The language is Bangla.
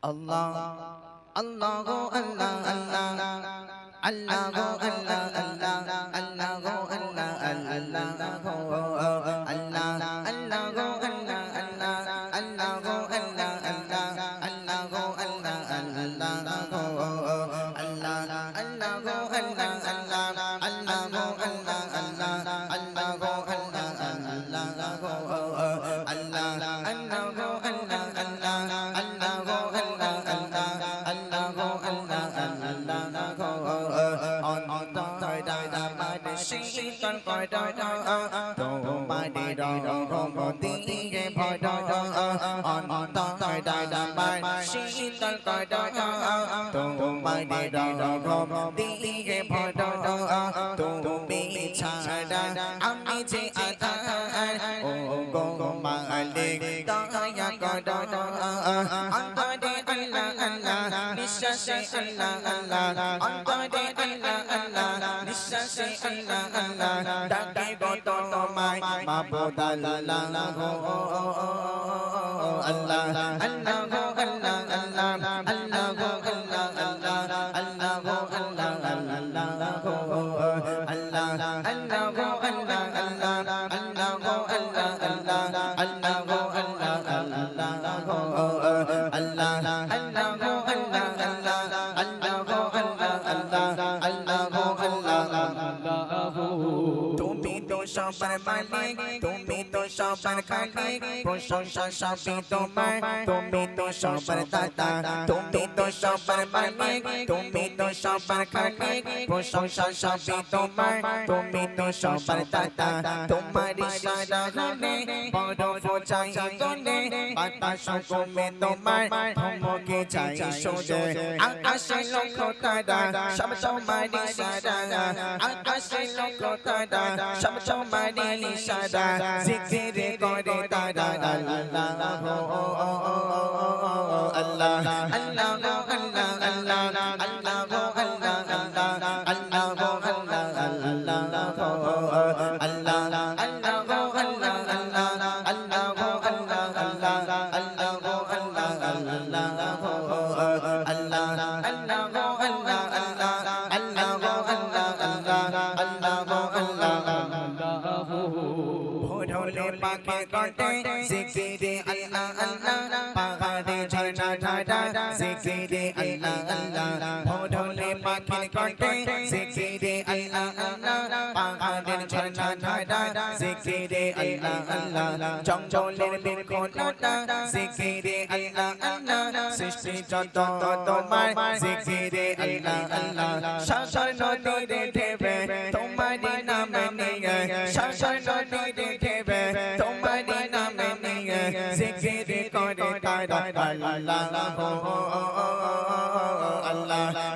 Allah, Allah, go Allah, Allah, Allah, go Allah, Allah, Allah, go Allah, Allah, go Allah, Allah, go Allah, Allah, Allah, go Allah, Allah, Allah, go Allah, Allah, go Allah, Allah, go Allah, Allah, Allah, go Allah, Allah, Allah, go Allah, Allah, go Allah, Allah, go Allah, Allah, Allah, go শীতল কয় তোমার দিকে ভয় অন্তর দামার শীতল কয় তোমার দিকে ভয় তুমি ছাড়া আমি যে আধার ও গো মালিক দয়া কর অন্তরে আল্লাহ আল্লাহ নিঃশ্বাসে আল্লাহ আল্লাহ অন্তরে আল্লাহ আল্লাহ নিঃশ্বাসে আল্লাহ আল্লাহ ডাকে গো তোমায় মাবুদ আল্লাহ গো আল্লাহ আল্লাহ গো আল্লাহ আল্লাহ আল্লাহ গো আল্লাহ আল্লাহ আল্লাহ গো আল্লাহ আল্লাহ গো আল্লাহ আল্লাহ গো আল্লাহ আল্লাহ আল্লাহ গো আল্লাহ আল্লাহ আল্লাহ গো আল্লাহ আল্লাহ গো আল্লাহ আল্লাহ গো আল্লাহ আল্লাহ আল্লাহ গো আল্লাহ আল্লাহ আল্লাহ গো আল্লাহ তুমি তো সবার মালিক তুমি তো সবার খালিক প্রশংসা সবই তোমার তুমি তো সবার দাতা তুমি তো সবার মালিক তুমি তো সবার খালিক প্রশংসা সবই তোমার তুমি তো সবার দাতা তোমার ইশারা হলে বড় বোঝাই গলে বাতাস কমে তোমার ধমকে চাই সোজে আকাশে লক্ষ তারা সব তোমার ইশারা আকাশে লক্ষ তারা সব তোমার ইশারা জিকির করে তারা আল্লাহ আল্লাহ আল্লাহ গো আল্লাহ আল্লাহ আল্লাহ গো আল্লাহ আল্লাহ আল্লাহ গো আল্লাহ আল্লাহ গো আল্লাহ আল্লাহ গো আল্লাহ আল্লাহ আল্লাহ গো আল্লাহ আল্লাহ আল্লাহ গো আল্লাহ আল্লাহ গো আল্লাহ আল্লাহ গো আল্লাহ আল্লাহ আল্লাহ গো আল্লাহ আল্লাহ আল্লাহ গো আল্লাহ ভোর হলে পাখি কাটে জিকিরে আল্লাহ আল্লাহ পাহাড়ে ঝর্ণা ধারা জিকিরে আল্লাহ আল্লাহ ভোর হলে পাখি কাটে জিকিরে আল্লাহ আল্লাহ পাহাড়ের ঝর্ণা ধারা জিকিরে আল্লাহ আল্লাহ জঙ্গলের বৃক্ষলতা জিকিরে আল্লাহ আল্লাহ সৃষ্টি যত তোমার জিকিরে আল্লাহ আল্লাহ সাগর নদীরে ঢেবে তোমারই নাম নিয়ে সাগর নদীরে ঢেবে তোমারই নাম নিয়ে জিকির করে তারা আল্লাহ আল্লাহ